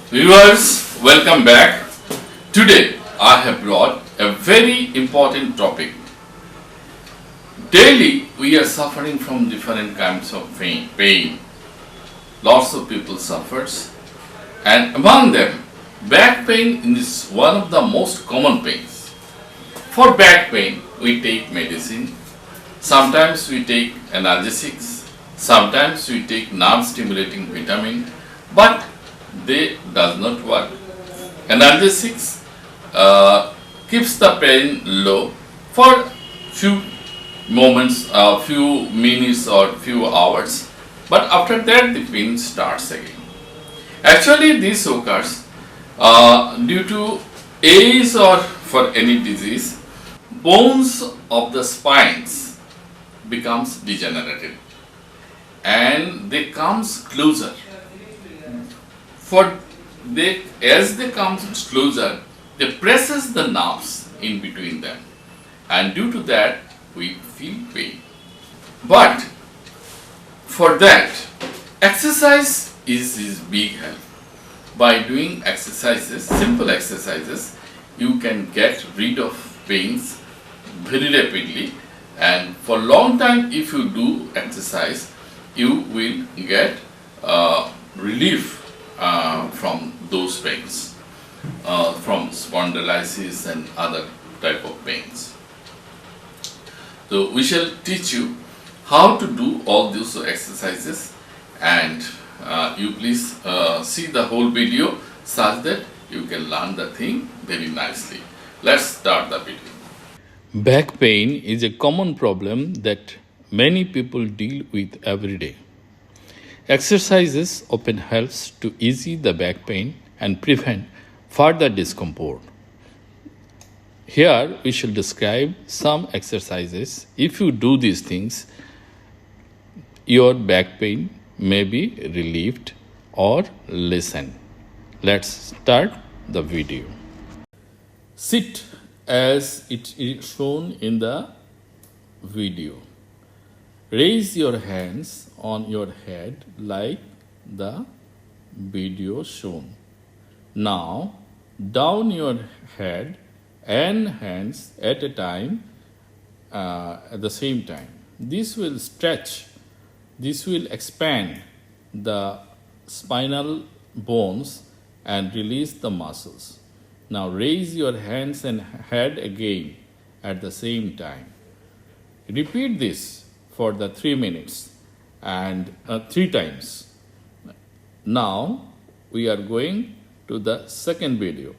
Viewers, welcome back. Today I have brought a very important topic. Daily we are suffering from different kinds of pain. Lots of people suffers, and among them back pain is one of the most common pains. For back pain we take medicine. Sometimes we take analgesics, sometimes we take nerve stimulating vitamin, but they does not work. Analgesics keeps the pain low for few moments, few minutes or few hours, but after that the pain starts again. Actually, this occurs due to age or for any disease. Bones of the spines becomes degenerated and they comes closer. For as they come closer, they presses the nerves in between them, and due to that we feel pain. But for that, exercise is his big help. By doing exercises, simple exercises, you can get rid of pains very rapidly, and for long time if you do exercise, you will get relief from those pains, from spondylitis and other type of pains. So we shall teach you how to do all these exercises, and you please see the whole video such that you can learn the thing very nicely. Let's start the video. Back pain is a common problem that many people deal with every day. Exercises often helps to ease the back pain and prevent further discomfort. Here we shall describe some exercises. If you do these things, your back pain may be relieved or lessened. Let's start the video. Sit as it is shown in the video. Raise your hands on your head like the video shown. Now, down your head and hands at a time, at the same time. This will stretch, this will expand the spinal bones and release the muscles. Now, raise your hands and head again at the same time. Repeat this for the 3 minutes and 3 times. Now we are going to the second video.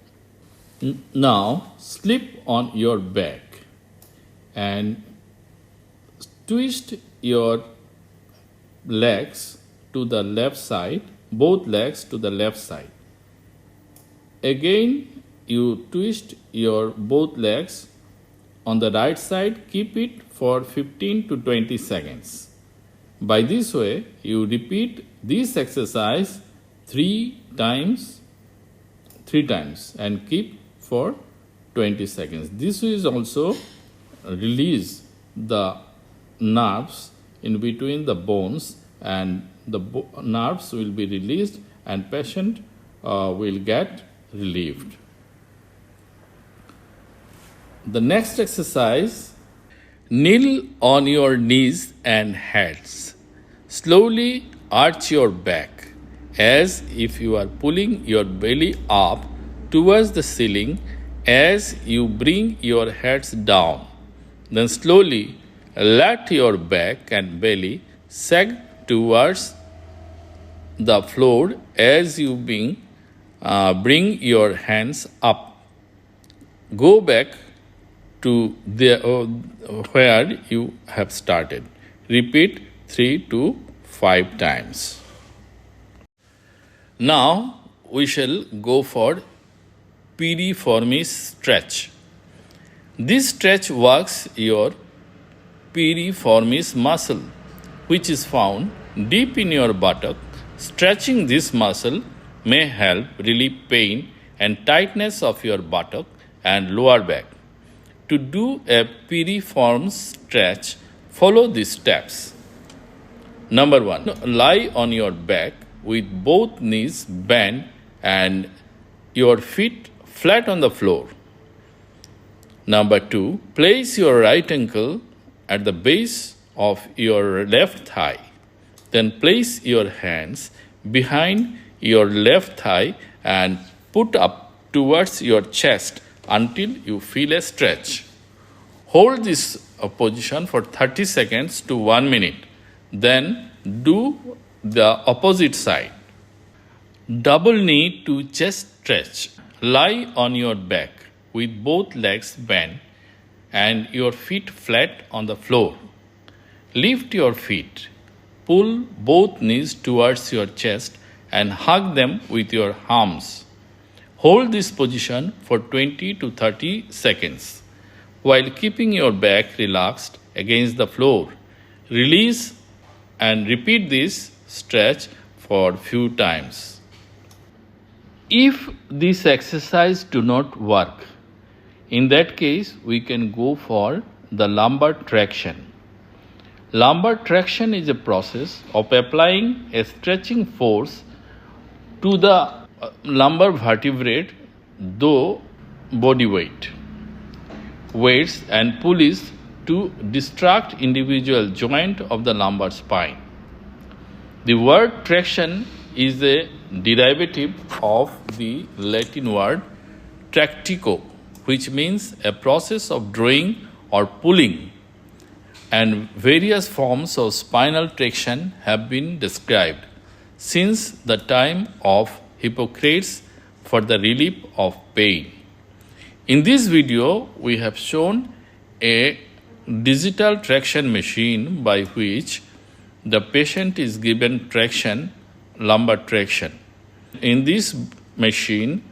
Now slip on your back and twist your legs to the left side, both legs to the left side. Again you twist your both legs on the right side, keep it for 15 to 20 seconds. By this way, you repeat this exercise 3 times and keep for 20 seconds. This is also release the nerves in between the bones, and the nerves will be released and patient will get relieved. The next exercise, kneel on your knees and hands. Slowly arch your back as if you are pulling your belly up towards the ceiling as you bring your heads down. Then slowly let your back and belly sag towards the floor as you bring your hands up. Go back to where you have started. Repeat 3 to 5 times. Now we shall go for piriformis stretch. This stretch works your piriformis muscle, which is found deep in your buttock. Stretching this muscle may help relieve pain and tightness of your buttock and lower back. To do a piriform stretch, follow these steps. Number 1, lie on your back with both knees bent and your feet flat on the floor. Number 2, place your right ankle at the base of your left thigh. Then place your hands behind your left thigh and put up towards your chest until you feel a stretch. Hold this position for 30 seconds to 1 minute. Then do the opposite side. Double knee to chest stretch. Lie on your back with both legs bent and your feet flat on the floor. Lift your feet. Pull both knees towards your chest and hug them with your arms. Hold this position for 20 to 30 seconds while keeping your back relaxed against the floor. Release and repeat this stretch for few times. If this exercise do not work, in that case we can go for the lumbar traction. Lumbar traction is a process of applying a stretching force to the lumbar vertebrae through body weight, weights and pulleys to distract individual joint of the lumbar spine. The word traction is a derivative of the Latin word tractico, which means a process of drawing or pulling, and various forms of spinal traction have been described since the time of Hippocrates for the relief of pain. In this video, we have shown a digital traction machine by which the patient is given traction, lumbar traction. In this machine,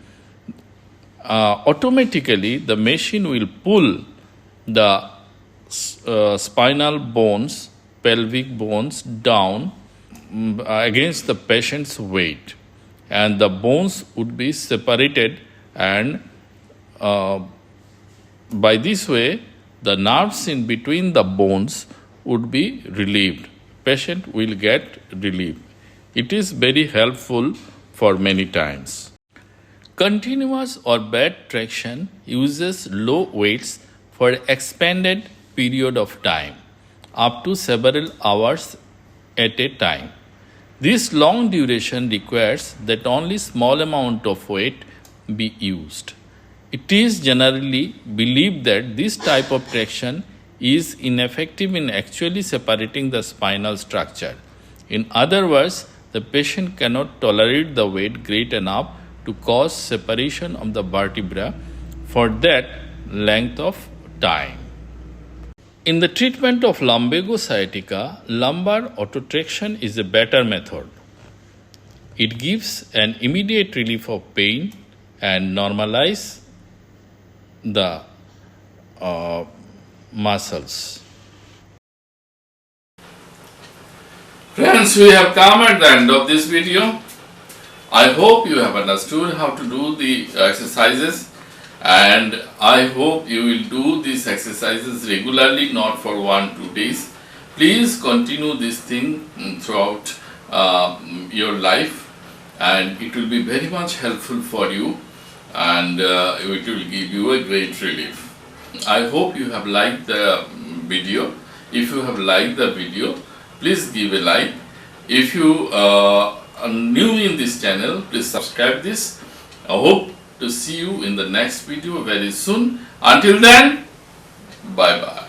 automatically the machine will pull the spinal bones, pelvic bones down against the patient's weight, and the bones would be separated, and by this way the nerves in between the bones would be relieved. Patient will get relief. It is very helpful for many times. Continuous or bed traction uses low weights for expanded period of time, up to several hours at a time. This long duration requires that only small amount of weight be used. It is generally believed that this type of traction is ineffective in actually separating the spinal structure. In other words, the patient cannot tolerate the weight great enough to cause separation of the vertebra for that length of time. In the treatment of lumbago sciatica, lumbar autotraction is a better method. It gives an immediate relief of pain and normalize the muscles. Friends, we have come at the end of this video. I hope you have understood how to do the exercises, and I hope you will do these exercises regularly, not for 1-2 days. Please continue this thing throughout your life, and it will be very much helpful for you, and it will give you a great relief. I hope you have liked the video. If you have liked the video, please give a like. If you are new in this channel, please subscribe this. I hope to see you in the next video very soon. Until then, bye bye.